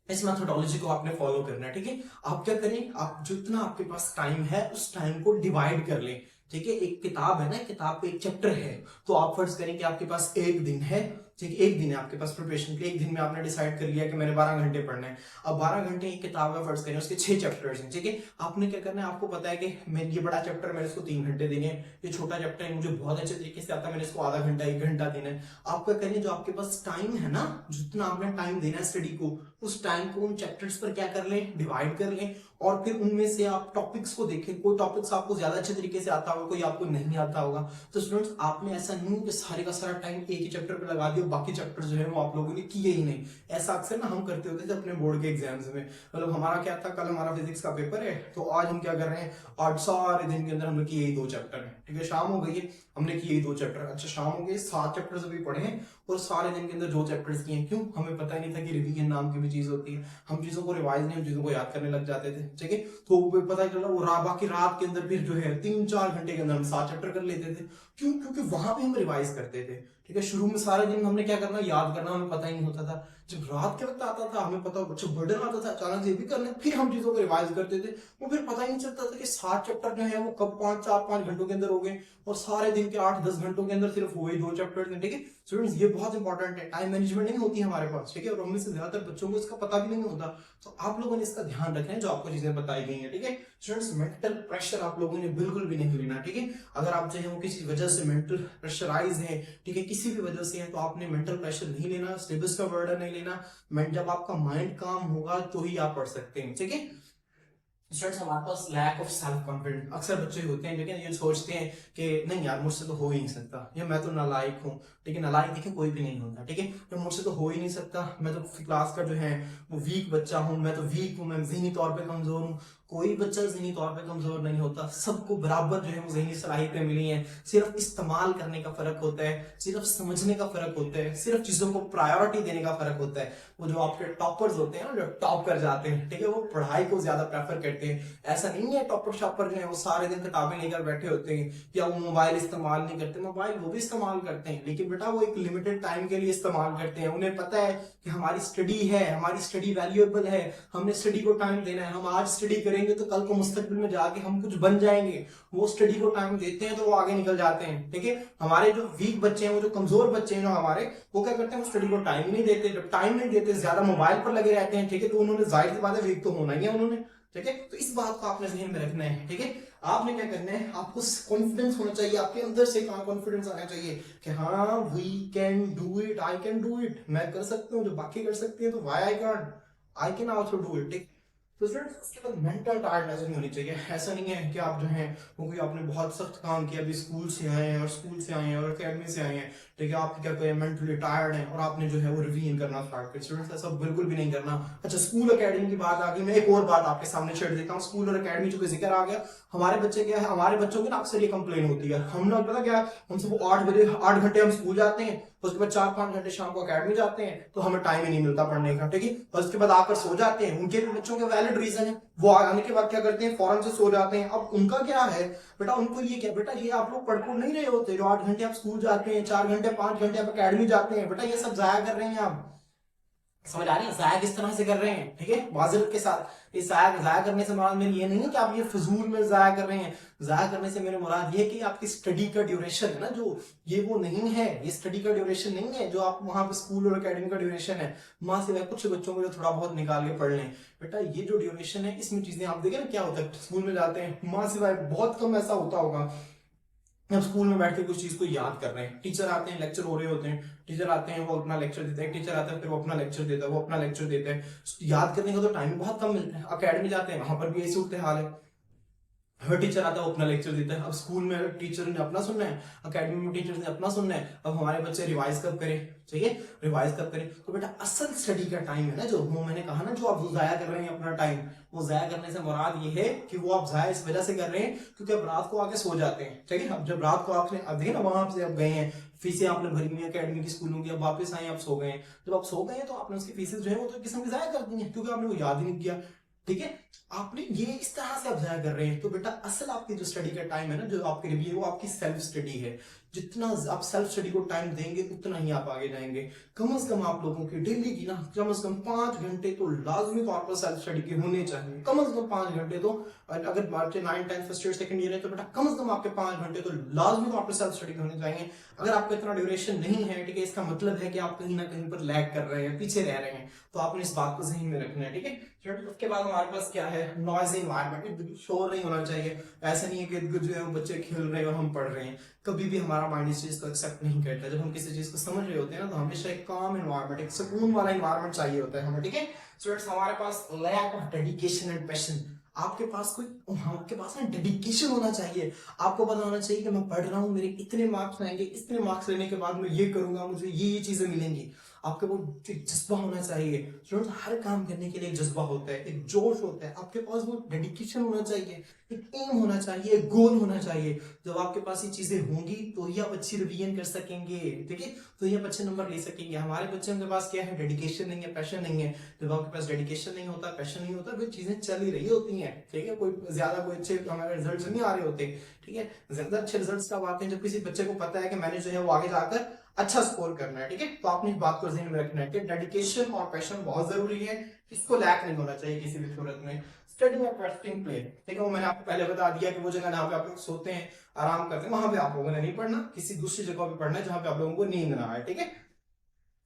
इस मेथोडोलॉजी को आपने फॉलो करना है, ठीक है। आप क्या करें, आप जितना आपके पास टाइम है उस टाइम को डिवाइड कर लें, ठीक है। एक किताब है ना, किताब का एक चैप्टर है, तो आप फर्ज करें कि आपके पास एक दिन है, ठीक है, एक दिन है आपके पास प्रिपरेशन के लिए। एक दिन में आपने डिसाइड कर लिया कि मैंने 12 घंटे पढ़ना है। अब 12 घंटे एक किताब का फर्ज करें, उसके 6 चैप्टर्स हैं, ठीक है। आपने क्या करना है, आपको पता है कि मैं ये बड़ा चैप्टर मैंने इसको 3 घंटे देने हैं, ये छोटा चैप्टर है मुझे बहुत अच्छे तरीके से आता है, मैंने इसको आधा घंटा 1 घंटा देना है। आप क्या करें, जो आपके पास टाइम है ना, जितना आपने टाइम देना है स्टडी को, उस टाइम को उन चैप्टर्स पर क्या कर लें, डिवाइड कर लें, और फिर उनमें से आप टॉपिक्स को देखें। कोई टॉपिक्स आपको ज्यादा अच्छे तरीके से आता होगा, कोई आपको नहीं आता होगा। तो स्टूडेंट्स, आपने ऐसा नहीं कि सारे का सारा टाइम एक ही चैप्टर पे लगा दिया, बाकी चैप्टर जो है वो आप लोगों ने किए ही नहीं। ऐसा अक्सर ना हम करते होते थे अपने बोर्ड के एग्जाम्स में। मतलब हमारा क्या था, कल हमारा फिजिक्स का पेपर है, तो आज हम क्या कर रहे हैं, आज सारे दिन के अंदर हमने किए ही 2 चैप्टर है, ठीक है। शाम हो गई है, हमने किए ही 2 चैप्टर, अच्छा शाम हो गई, 7 चैप्टर्स अभी पढ़े हैं और सारे दिन के अंदर 2 चैप्टर्स किए हैं। क्यों? हमें पता ही नहीं था कि रिवीजन नाम की भी चीज होती है। हम चीजों को रिवाइज नहीं, हम चीजों को याद करने लग जाते थे, ठीक है। तो पता चला वो बाकी रात के अंदर फिर जो है 3-4 घंटे के अंदर हम 7 चैप्टर कर लेते थे। क्यों? क्योंकि वहां पे हम रिवाइज करते थे, ठीक है। शुरू में सारे दिन हमने क्या करना, याद करना, हमें पता ही नहीं होता था। जब रात के वक्त आता था, हमें पता अच्छा बर्डन आता था, अचानक से ये भी करना, फिर हम चीजों को रिवाइज करते थे। वो फिर पता ही नहीं चलता था कि 7 चैप्टर जो है वो कब 4-5 घंटों के अंदर हो गए, और सारे दिन के 8-10 घंटों के अंदर सिर्फ हुए 2 चैप्टर, ठीक है। स्टूडेंट्स, ये बहुत इंपॉर्टेंट है, टाइम मैनेजमेंट नहीं होती हमारे पास, ठीक है, और हमें से ज्यादातर बच्चों को इसका पता भी नहीं होता। तो आप लोगों ने इसका ध्यान रखें जो आपको चीजें बताई गई हैं, ठीक है। स्टूडेंट्स, मेंटल प्रेशर आप लोगों ने बिल्कुल भी नहीं लेना, ठीक है। अगर आप जो है वो किसी वजह से मेंटल प्रेशराइज है, ठीक है, किसी भी वजह से है, तो आपने मेंटल प्रेशर नहीं लेना, सिलेबस का बर्डन नहीं लेना। जब आपका माइंड काम होगा तो ही आप पढ़ सकते हैं, ठीक है। स्टूडेंट्स, हमारे पास लैक ऑफ सेल्फ कॉन्फिडेंस, अक्सर बच्चे होते हैं लेकिन ये सोचते हैं कि नहीं यार मुझसे तो हो ही नहीं सकता, या मैं तो नालायक हूँ, ठीक है। नालायक देखिए कोई भी नहीं होता, ठीक है, तो मुझसे तो हो ही नहीं सकता, मैं तो क्लास का जो है वो वीक बच्चा हूँ, मैं तो वीक हूँ, मैं ज़हनी तौर पे कमजोर हूँ। कोई बच्चा ज़हनी तौर पे कमजोर नहीं होता, सबको बराबर जो है वो ज़हनी सलाहियतें मिली हैं। सिर्फ इस्तेमाल करने का फर्क होता है, सिर्फ समझने का फर्क होता है, सिर्फ चीजों को प्रायोरिटी देने का फर्क होता है। वो जो आपके टॉपर्स होते हैं ना, जो टॉप कर जाते हैं, ठीक है, वो पढ़ाई को ज्यादा प्रेफर करते हैं के। ऐसा नहीं है टॉपर शॉपर जो है वो सारे दिन किताबें लेकर बैठे होते हैं या वो मोबाइल इस्तेमाल नहीं करते, मोबाइल वो भी इस्तेमाल करते हैं, लेकिन बेटा वो एक लिमिटेड टाइम के लिए इस्तेमाल करते हैं। उन्हें पता है कि हमारी स्टडी है, हमारी स्टडी वैल्यूएबल है, हमने स्टडी को टाइम देना है, हम आज स्टडी करेंगे तो कल को मुस्तकबिल में जाके हम कुछ बन जाएंगे। वो स्टडी को टाइम देते हैं तो वो आगे निकल जाते हैं। ठीक है, हमारे जो वीक बच्चे हैं, वो जो कमजोर बच्चे हैं जो हमारे, वो क्या करते हैं, वो स्टडी को टाइम ही नहीं देते। जब टाइम नहीं देते, ज्यादा मोबाइल पर लगे रहते हैं, ठीक है, तो उन्होंने जाहिर सी बात है वीक तो होना ही है उन्होंने। ठीक है, तो इस बात को आपने ध्यान में रखना है। ठीक है, आपने क्या करना है, आपको कॉन्फिडेंस होना चाहिए, आपके अंदर से कॉन्फिडेंस आना चाहिए कि हाँ we can do it, I can do it, मैं कर सकता हूँ जो बाकी कर सकते हैं, तो why I can't, I can also do it. ठीक, तो स्टूडेंट्स उसके बाद मेंटल टायर्डनेस नहीं होनी चाहिए। ऐसा नहीं है कि आप जो है वो कोई आपने बहुत सख्त काम किया, अभी स्कूल से आए हैं और अकेडमी से आए हैं, ठीक है, आप क्या करें मेंटली टायर्ड हैं और आपने जो है वो रिवीजन करना स्टार्ट कर। स्टूडेंट्स ऐसा बिल्कुल भी नहीं करना। अच्छा, स्कूल अकेडमी की बात आ गई, मैं एक और बात आपके सामने छेड़ देता हूँ। स्कूल और अकेडमी जो जिक्र आ गया, हमारे बच्चे क्या है, हमारे बच्चों की ना अक्सर ये कंप्लेन होती है, हम लोग पता क्या, हम सब 8 घंटे हम स्कूल जाते हैं, उसके बाद 4-5 घंटे शाम को अकेडमी जाते हैं, तो हमें टाइम ही नहीं मिलता पढ़ने का। ठीक है, और उसके बाद आकर सो जाते हैं। उनके भी बच्चों के वैलिड रीजन है, वो आने के बाद क्या करते हैं, फौरन से सो जाते हैं। अब उनका क्या है बेटा, उनको ये क्या बेटा, ये आप लोग पढ़ नहीं रहे होते, जो 8 घंटे आप स्कूल जाते हैं, 4 घंटे 5 घंटे आप अकेडमी जाते हैं, बेटा ये सब जाया कर रहे हैं आप। समझ आ रही है, जाया किस तरह से कर रहे हैं। ठीक है, माजरत के साथ, इस जाया करने से मुराद मेरी ये नहीं है कि आप ये फजूल में जाया कर रहे हैं। जाया करने से मेरे मुराद ये है कि आपकी स्टडी का ड्यूरेशन है ना, जो ये वो नहीं है, ये स्टडी का ड्यूरेशन नहीं है जो आप वहां पे स्कूल और अकेडमी का ड्यूरेशन है। माँ से कुछ बच्चों को जो थोड़ा बहुत निकाल के पढ़ लें, बेटा ये जो ड्यूरेशन है इसमें चीजें आप देखें ना क्या होता है, स्कूल में जाते हैं, माँ सिवाय बहुत कम ऐसा होता होगा हम स्कूल में बैठ के कुछ चीज को याद कर रहे हैं। टीचर आते हैं, लेक्चर हो रहे होते हैं, टीचर आते हैं, वो अपना लेक्चर देते हैं, टीचर आता है फिर वो अपना लेक्चर देता है, वो अपना लेक्चर देता है। याद करने का तो टाइम बहुत कम मिलता है। अकेडमी जाते हैं, वहां पर भी ऐसी सूरत हाल है, हर टीचर आता है, वो अपना लेक्चर देता है। अब स्कूल में टीचर ने अपना सुनना है, अकेडमी में टीचर ने अपना सुनना है। अब हमारे बच्चे रिवाइज कब करें, चाहिए रिवाइज कब करें, तो बेटा असल स्टडी का टाइम है ना, जो वो मैंने कहा ना, जो आप जाया कर रहे हैं अपना टाइम, वो जाया करने से मुराद ये है कि वो आप जाया इस वजह से कर रहे हैं क्योंकि अब रात को आके सो जाते हैं। ठीक है, अब जब रात को आपने, अब देखिए ना, वहां से आप गए हैं, फीसें आपने भरी हुई है अकेडमी की, स्कूलों की, अब वापस आए, आप सो गए हैं। जब आप सो गए हैं तो आपने उसकी फीसें जो है वो तो किस्म की जाया कर दी है क्योंकि आपने वो याद ही नहीं किया। ठीक है, आपने ये इस तरह से आप जाया कर रहे हैं। तो बेटा असल आपकी जो स्टडी का टाइम है ना, जो आपके लिए, वो आपकी सेल्फ स्टडी है। जितना आप सेल्फ स्टडी को टाइम देंगे उतना ही आप आगे जाएंगे। कम से कम आप लोगों की डेली की ना कम से कम 5 घंटे तो लाजमी तौर पर सेल्फ स्टडी के होने चाहिए। कम से कम 5 घंटे तो, अगर बच्चे 9, 10 फर्स्ट ईयर सेकंड ईयर है तो बेटा कम से कम आपके 5 घंटे तो लाजमी तौर पर सेल्फ स्टडी के होने चाहिए। अगर आपका इतना ड्यूरेशन नहीं है, ठीक है, इसका मतलब है कि आप कहीं ना कहीं पर लैग कर रहे हैं, पीछे रह रहे हैं, तो आपने इस बात को ज़हन में रखना है। ठीक है, उसके बाद हमारे पास क्या है, नॉइज़ी एनवायरनमेंट, शोर नहीं होना चाहिए। ऐसा नहीं है कि जो है बच्चे खेल रहे हैं और हम पढ़ रहे हैं, कभी भी हमारा माइंड इस चीज को एक्सेप्ट नहीं करता। जब हम किसी चीज को समझ रहे होते हैं ना, तो हमेशा एक काम एनवायरनमेंट, एक सुकून वाला एनवायरनमेंट चाहिए होता है हमें। ठीक है, स्टूडेंट्स हमारे पास lack of dedication and passion, आपके पास ना डेडिकेशन होना चाहिए। आपको पता होना चाहिए कि मैं पढ़ रहा हूँ, मेरे इतने मार्क्स आएंगे, इतने मार्क्स लेने के बाद मैं ये करूंगा, मुझे ये चीजें मिलेंगी। आपके वो जज्बा होना चाहिए। स्टूडेंट्स हर काम करने के लिए एक जज्बा होता है, एक जोश होता है, आपके पास वो डेडिकेशन होना चाहिए, एक एम होना चाहिए, एक गोल होना चाहिए। जब आपके पास ये चीजें होंगी तो ही आप अच्छी रिवीजन कर सकेंगे। ठीक है, तो ही आप अच्छे नंबर ले सकेंगे। हमारे बच्चों के पास क्या है, डेडिकेशन नहीं है, पैशन नहीं है। जब आपके पास डेडिकेशन नहीं होता, पैशन नहीं होता, फिर चीजें चल ही रही होती हैं। ठीक है, कोई ज्यादा कोई अच्छे हमारे रिजल्ट नहीं आ रहे होते। ठीक है, ज्यादा अच्छे रिजल्ट कब आते हैं, जब किसी बच्चे को पता है कि मैंने जो है वो आगे जाकर अच्छा स्कोर करना है। ठीक है, तो आपने इस बात को ध्यान में रखना है कि डेडिकेशन और पैशन बहुत जरूरी है, इसको लैक नहीं होना चाहिए किसी भी सूरत में। स्टडी में रेस्टिंग प्ले, ठीक है, वो मैंने आपको पहले बता दिया कि वो जगह जहाँ पे आप लोग सोते हैं, आराम करते हैं, वहां पे आप लोगों ने नहीं पढ़ना, किसी दूसरी जगह पे पढ़ना है जहां पे आप लोगों को नींद ना आए। ठीक है,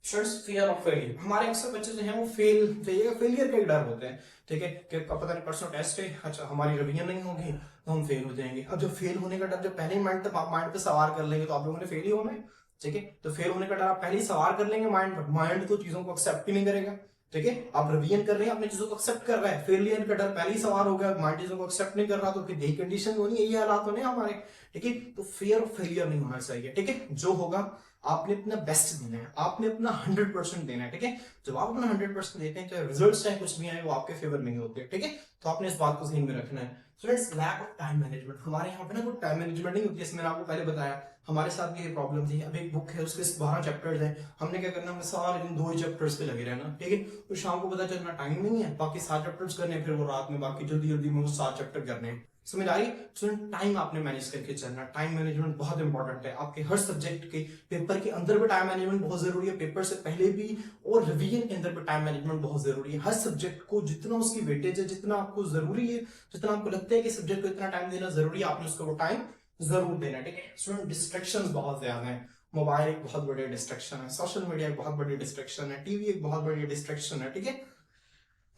फियर ऑफ फेलियर, हमारे अक्सर बच्चे जो हैं वो फेलियर का डर होते हैं। ठीक है, कि पता नहीं परसों टेस्ट है, अच्छा हमारी रिवीजन नहीं होगी तो हम फेल हो जाएंगे। अब जो फेल होने का डर जब पहले ही माइंड पे सवार कर लेंगे तो आप लोगों ने फेल ही होना है। ठीक है, तो फेल होने का डर आप पहले ही सवार कर लेंगे माइंड पर, माइंड तो चीजों को एक्सेप्ट ही नहीं करेगा। ठीक है, आप रिवीजन कर रहे हैं, अपनी चीजों को एक्सेप्ट कर रहा है, फेलियर का डर पहले ही सवार हो गया, माइंड चीजों को एक्सेप्ट नहीं कर रहा, तो फिर यही कंडीशन होनी, यही हालात होने हमारे। ठीक है, तो फियर ऑफ फेलियर नहीं होना चाहिए। ठीक है, जो होगा आपने अपना बेस्ट देना है, आपने अपना 100% देना है। ठीक है, जब आप अपना 100% देते हैं, चाहे रिजल्ट चाहे कुछ भी आए, वो आपके फेवर नहीं होते। ठीक है, तो तो आपने इस बात को ध्यान में रखना है। Students, lack of time management, हमारे यहाँ पे ना कोई टाइम मैनेजमेंट नहीं होती, जैसे मैंने आपको पहले बताया हमारे साथ भी ये प्रॉब्लम थी। अब एक बुक है उसके 12 चैप्टर्स हैं, हमने क्या करना, हमें सारे दिन 2 ही चैप्टर्स पे लगे रहना, ठीक है। तो शाम को पता चलना टाइम नहीं है, बाकी 7 चैप्टर्स करने हैं, फिर वो रात में बाकी जल्दी जल्दी में वो 7 चैप्टर करने हैं। समझ आ रही? स्टूडेंट, टाइम आपने मैनेज करके चलना, टाइम मैनेजमेंट बहुत इंपॉर्टेंट है आपके हर सब्जेक्ट के। पेपर के अंदर भी टाइम मैनेजमेंट बहुत जरूरी है, पेपर से पहले भी, और रिवीजन के अंदर भी टाइम मैनेजमेंट बहुत जरूरी है। हर सब्जेक्ट को जितना उसकी वेटेज है, जितना आपको जरूरी है, जितना आपको लगता है कि सब्जेक्ट को इतना टाइम देना जरूरी है, आपने उसको वो टाइम जरूर देना, ठीक है। स्टूडेंट, डिस्ट्रैक्शंस बहुत ज्यादा है। मोबाइल एक बहुत बड़ी डिस्ट्रैक्शन है, सोशल मीडिया एक बहुत बड़ी डिस्ट्रैक्शन है, टीवी एक बहुत बड़ी डिस्ट्रैक्शन है, ठीक है।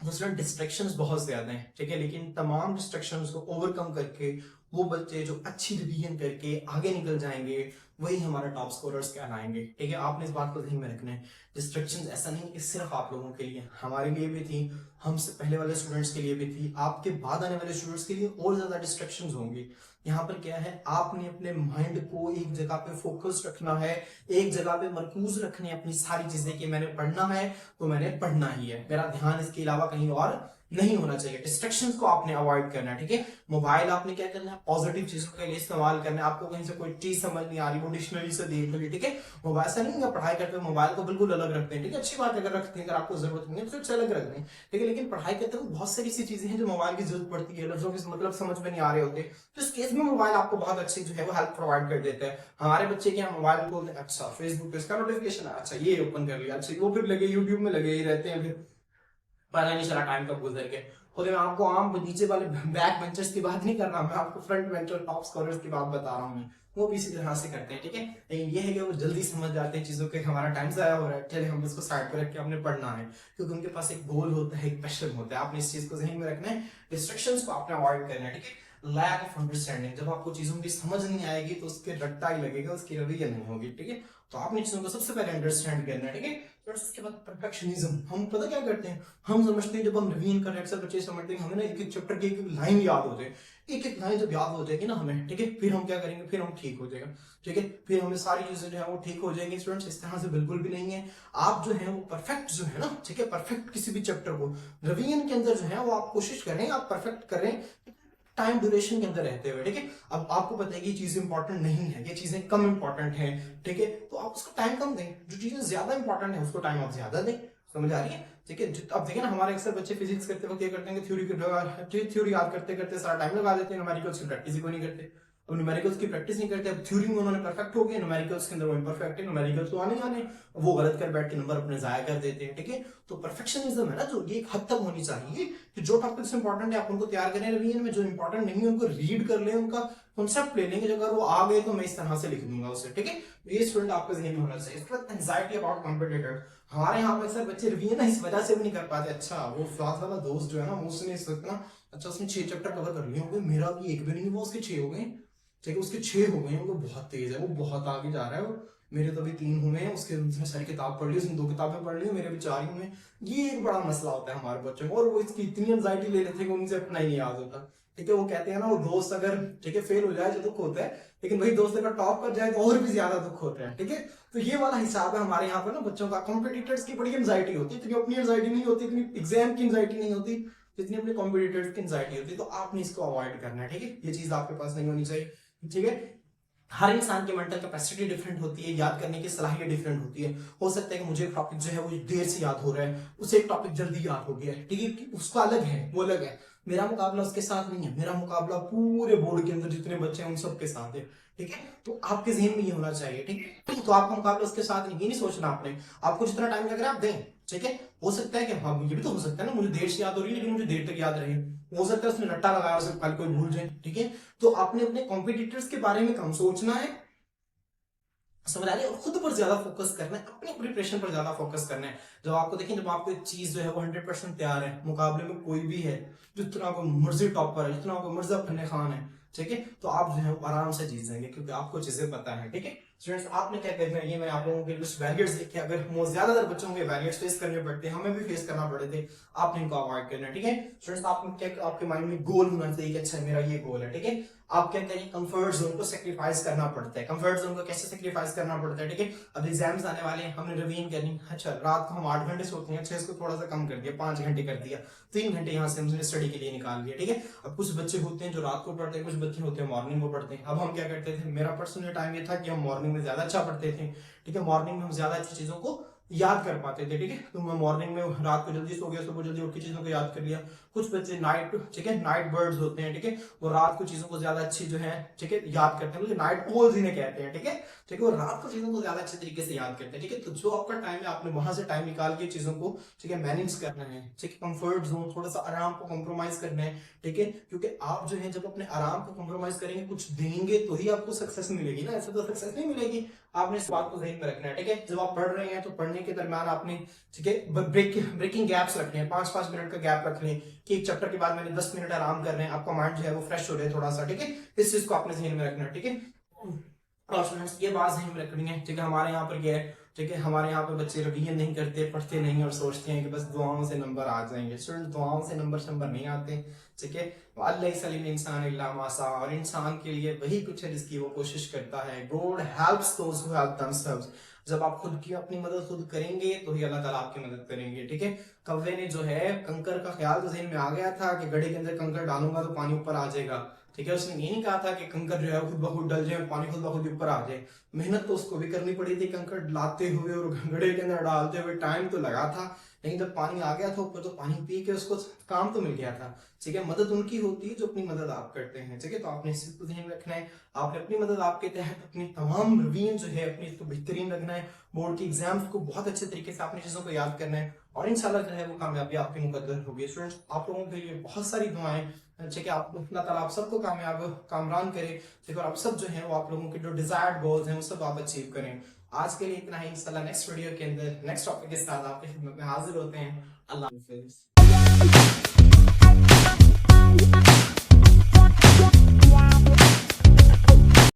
दूसरा, डिस्ट्रैक्शंस बहुत ज्यादा हैं, ठीक है, लेकिन तमाम डिस्ट्रैक्शंस को ओवरकम करके वो बच्चे जो अच्छी रिवीजन करके आगे निकल जाएंगे, वही हमारा टॉप स्कोरर्स कहलाएंगे, ठीक है। आपने इस बात को ध्यान में रखना है। डिस्ट्रैक्शंस ऐसा नहीं कि सिर्फ आप लोगों के लिए, हमारे लिए भी थी, हमसे पहले वाले स्टूडेंट्स के लिए भी थी, आपके बाद आने वाले स्टूडेंट्स के लिए और ज्यादा डिस्ट्रैक्शंस होंगी। यहाँ पर क्या है, आपने अपने माइंड को एक जगह पे फोकस रखना है, एक जगह पे मरकूज रखनी है अपनी सारी चीजें कि मैंने पढ़ना है तो मैंने पढ़ना ही है, मेरा ध्यान इसके अलावा कहीं और नहीं होना चाहिए। डिस्ट्रैक्शंस को आपने अवॉइड करना है, ठीक है। मोबाइल आपने क्या करना है, पॉजिटिव चीजों के लिए इस्तेमाल करना है। आपको कहीं से कोई चीज समझ नहीं आ रही, वो डिक्शनरी से देख ली, ठीक है। मोबाइल से नहीं, पढ़ाई करते हुए मोबाइल को बिल्कुल अलग रखते हैं, ठीक है, अच्छी बात है, अगर रखते हैं, अगर आपको जरूरत नहीं है तो उससे अलग रख दें, ठीक है। लेकिन पढ़ाई करते हुए बहुत सारी ऐसी चीजें हैं जो मोबाइल की जरूरत पड़ती है, लफ्जों के मतलब समझ में नहीं आ रहे होते, तो इस केस में मोबाइल आपको बहुत अच्छी जो है वो हेल्प प्रोवाइड कर देता है। हमारे बच्चे क्या मोबाइल बोलते हैं, अच्छा फेसबुक पे इसका नोटिफिकेशन है, अच्छा ये ओपन कर लिया, अच्छा वो फिर लगे यूट्यूब में लगे ही रहते हैं, फिर पता नहीं चला टाइम कब गुजर गया। खुद मैं आपको आम नीचे वाले बैक बेंचर्स की बात नहीं कर रहा, मैं आपको फ्रंट बेंचर टॉप स्कोरर्स की बात बता रहा हूँ, वो भी इसी तरह से करते हैं, ठीक है। लेकिन ये है कि वो जल्दी समझ जाते हैं चीजों के, हमारा टाइम जाया हो रहा है, चलिए हम इसको साइड पर रख के हमने पढ़ना है, क्योंकि उनके पास एक गोल होता है, एक पैशन होता है। आपने इस चीज को ध्यान में रखना है, डिस्ट्रैक्शंस को आपने अवॉइड करना है, ठीक है। लैक ऑफ अंडरस्टैंडिंग, जब आपको चीजों की समझ नहीं आएगी तो उसके रट्टा ही लगेगा, उसकी रवैया नहीं होगी, ठीक है। तो आपने चीजों को सबसे पहले अंडरस्टैंड करना है, ठीक है। फिर उसके बाद परफेक्शनिज्म, हम पता क्या करते हैं, हम समझते हैं जब हम रिवीजन कर रहे हैं, अक्सर बच्चे समझते हैं हमें ना एक एक चैप्टर की एक एक लाइन याद हो जाए, एक एक लाइन जब याद हो जाएगी ना हमें, ठीक है, फिर हम क्या करेंगे, फिर हम ठीक हो जाएगा, ठीक है, फिर हमें सारी चीजें जो है वो ठीक हो जाएंगी। स्टूडेंट्स, इस तरह से बिल्कुल भी नहीं है। आप जो है वो परफेक्ट जो है ना, ठीक है, परफेक्ट किसी भी चैप्टर को रिवीजन के अंदर जो है वो आप कोशिश करें, आप परफेक्ट करें टाइम ड्यूरेशन के अंदर रहते हुए, ठीक है। अब आपको पता है कि ये चीजें इंपॉर्टेंट नहीं है, ये चीजें कम इंपॉर्टेंट है, ठीक है, तो आप उसको टाइम कम दें, जो चीजें ज्यादा इंपॉर्टेंट है उसको टाइम आप ज्यादा दें। समझ आ रही है? ठीक है। अब देखिए ना, हमारे अक्सर बच्चे फिजिक्स करते वक्त क्या करते हैं, थ्योरी याद करते करते सारा टाइम लगा देते हैं, न्यूमेरिकल्स की प्रैक्टिस ही कोई नहीं करते। अब न्यूमेरिकल्स की प्रैक्टिस नहीं करते, अब थ्योरी में उन्होंने परफेक्ट हो गया, न्यूमेरिकल्स के अंदर वो इम्परफेक्ट है, न्यूमेरिकल्स तो आने आने, वो गलत कर बैठ के नंबर अपने जाया कर देते हैं, ठीक है। तो परफेक्शनिज्म है ना, जो ये एक हद तक होनी चाहिए कि जो टॉपिक्स इंपॉर्टेंट है आप उनको तैयार करें रिवीजन में, जो इंपॉर्टेंट नहीं है उनको रीड कर लें, उनका कॉन्सेप्ट ले लेंगे, अगर वो आ गए तो मैं इस तरह से लिख दूंगा उसे, ठीक है। ये स्टूडेंट आपके जहन में होना चाहिए। इसके बाद एंजाइटी अबाउट कॉम्पिटिटर, हमारे यहाँ पे अक्सर बच्चे रिवीजन ना इस वजह से भी नहीं कर पाते, अच्छा वो साथ वाला दोस्त जो है ना उसने इस वक्त ना, अच्छा उसने 6 चैप्टर कवर कर लिए होंगे, मेरा भी एक भी नहीं, वो उसके 6 हो गए, ठीक है, उसके 6 हो गए हैं, वो बहुत तेज है, वो बहुत आगे जा रहा है, वो मेरे तो अभी 3 हुए हैं, उसने सारी किताब पढ़ ली, उसने 2 किताबें पढ़ ली, मेरे भी 4 ही हुए। ये एक बड़ा मसला होता है हमारे बच्चों में, और वो इसकी इतनी एंजाइटी ले लेते हैं कि उनसे अपना ही नहीं याद होता, ठीक है। वो कहते हैं ना, वो दोस्त अगर ठीक है फेल हो जाए तो दुख होता है, लेकिन वही दोस्त अगर टॉप कर जाए तो और भी ज्यादा दुख होता है, ठीक है। तो ये वाला हिसाब है हमारे यहाँ पर ना बच्चों का। कॉम्पिटिटर्स की बड़ी एंजाइटी होती है, इतनी अपनी एंजाइटी नहीं होती, इतनी एग्जाम की एंजाइटी नहीं होती जितनी अपने कॉम्पिटिटर्स की एंजाइटी होती है। तो आपने इसको अवॉइड करना है, ठीक है, ये चीज आपके पास नहीं होनी चाहिए, ठीक है। हर इंसान की मेंटल कैपेसिटी डिफरेंट होती है, याद करने की सलाहियत डिफरेंट होती है। हो सकता है कि मुझे एक टॉपिक जो है वो देर से याद हो रहा है, उसे एक टॉपिक जल्दी याद हो गया है, ठीक है, उसका अलग है, वो अलग है। मेरा मुकाबला उसके साथ नहीं है, मेरा मुकाबला पूरे बोर्ड के अंदर जितने बच्चे हैं उन सबके साथ है, ठीक है। तो आपके जहन में ये होना चाहिए, ठीक है। तो आपका मुकाबला उसके साथ नहीं, ये नहीं सोचना आपने, आपको जितना टाइम लग रहा है आप दें, ठीक है। हो सकता है कि हाँ ये भी तो हो सकता है ना, मुझे देर से याद हो रही है लेकिन मुझे देर तक याद रहे, हो सकता है उसने रट्टा लगाया, उसे कल कोई भूल जाए, ठीक है। तो आपने अपने कॉम्पिटिटर्स के बारे में कम सोचना है, समझ आ रही है, और खुद पर ज्यादा फोकस करना है, अपने प्रिपरेशन पर ज्यादा फोकस करना है। जब आपको देखें, जब आपको एक चीज जो है वो 100% तैयार है, मुकाबले में कोई भी है, जितना को मर्जी टॉपर है, जितना को मर्जी फन्ने खान है, ठीक है, तो आप जो है आराम से जीत जाएंगे, क्योंकि आपको चीजें पता है, ठीक है। स्टूडेंट्स आपने क्या करना है, ये मैं आप लोगों के कुछ बैरियर्स देखे, अगर ज्यादातर बच्चों के बैरियर्स फेस करने पड़ते हैं, हमें भी फेस करना पड़े थे, आपने इनको अवॉइड करना है। ठीक है स्टूडेंट्स, आप क्या आपके माइंड में गोल होना चाहिए कि अच्छा मेरा ये गोल है। ठीक है, आप क्या करें, कंफर्ट जोन को सेक्रीफाइस करना पड़ता है। कंफर्ट जोन को कैसे सेक्रीफाइस करना पड़ता है? ठीक है, अब एग्जाम्स आने वाले हैं, हमने रिवीजन करनी। अच्छा रात को हम 8 घंटे सोते हैं, अच्छा इसको थोड़ा सा कम कर दिया, 5 घंटे कर दिया, 3 घंटे यहाँ से हमने स्टडी के लिए निकाल दिया। ठीक है, अब कुछ बच्चे होते हैं जो रात को पढ़ते हैं, कुछ बच्चे होते हैं मॉर्निंग को पढ़ते हैं। अब हम क्या करते थे, मेरा पर्सनल टाइम ये था कि हम मॉर्निंग में ज्यादा अच्छा पढ़ते थे। ठीक है, मॉर्निंग में हम ज्यादा अच्छी चीजों को याद कर पाते थे। ठीक है, तो मैं मॉर्निंग में रात को जल्दी सो गया, सुबह जल्दी उठ के चीजों को याद कर लिया। कुछ बच्चे नाइट, ठीक है, नाइट बर्ड्स होते हैं। ठीक है, वो रात को चीजों को ज्यादा अच्छी जो है, ठीक है, याद करते हैं, नाइट ओल्स इन्हें कहते हैं। ठीक है, ठीक है, वो रात को चीजों को ज्यादा अच्छे तरीके से याद करते हैं। ठीक है, तो जो आपका टाइम है आपने वहां से टाइम निकाल के चीजों को, ठीक है, मैनेज करना है। ठीक है, कंफर्ट जोन, थोड़ा सा आराम को कॉम्प्रोमाइज करना है। ठीक है, क्योंकि आप जो है जब अपने आराम को कॉम्प्रोमाइज करेंगे, कुछ देंगे तो ही आपको सक्सेस मिलेगी ना, ऐसे तो सक्सेस नहीं मिलेगी। आपने इस बात को ध्यान में रखना है। ठीक है, जब आप पढ़ रहे हैं तो पढ़ने के दरमियान आपने, ठीक है, ब्रेकिंग गैप्स रखने हैं, 5-5 मिनट का गैप रख लें कि एक चैप्टर के बाद मैंने 10 मिनट आराम कर रहे हैं, आपका माइंड जो है वो फ्रेश हो रहा है थोड़ा सा। ठीक है, इस चीज को आपने ध्यान में रखना है। ठीक है, और स्टूडेंट्स ये बात ध्यान में रखनी है। ठीक है, हमारे यहाँ पर क्या है, ठीक है, हमारे यहाँ पर बच्चे रिवीजन नहीं करते, पढ़ते नहीं और सोचते हैं कि बस दुआओं से नंबर आ जाएंगे। स्टूडेंट, दुआओं से नंबर नहीं आते। ठीक है, अल्लाह सलीम इंसान इल्ला मासा, और इंसान के लिए वही कुछ है जिसकी वो कोशिश करता है। God helps those who help themselves. जब आप खुद की अपनी मदद खुद करेंगे तो ही अल्लाह ताला आपकी मदद करेंगे। ठीक है, कव्वे ने जो है कंकर का ख्याल तो ज़हन में आ गया था कि गड्ढे के अंदर कंकर डालूंगा तो पानी ऊपर आ जाएगा। ठीक है, उसने ये नहीं कहा था कि कंकर जो है खुद ब खुद डल जाए और पानी खुद ब खुद ऊपर आ जाए। मेहनत तो उसको भी करनी पड़ी थी, कंकर लाते हुए और गड्ढे के अंदर डालते हुए टाइम तो लगा था, लेकिन जब पानी आ गया था ऊपर तो पानी पी के उसको काम तो मिल गया था। ठीक है, मदद उनकी होती है जो अपनी मदद आप करते हैं। ठीक है, तो आपने इस चीज को ध्यान रखना है। आपने अपनी मदद आपके तहत अपनी तमाम रवीन जो है अपनी इसको बेहतरीन रखना है। बोर्ड की एग्जाम्स को बहुत अच्छे तरीके से आपने चीजों को याद करना है, और इंशाल्लाह जो है वो कामयाबी आपकी मुकद्दर होगी। स्टूडेंट्स, आप लोगों के लिए बहुत सारी दुआएं, ठीक है, आप अल्लाह ताला आप सबको कामयाब कामरान करे। ठीक है, और आप सब जो है वो आप लोगों के जो डिजायर्ड गोल्स हैं वो सब आप अचीव करें। आज के लिए इतना ही, इंशाल्लाह नेक्स्ट वीडियो के अंदर नेक्स्ट टॉपिक के साथ आपकी खिदमत में हाजिर होते हैं। अल्लाह हाफिज।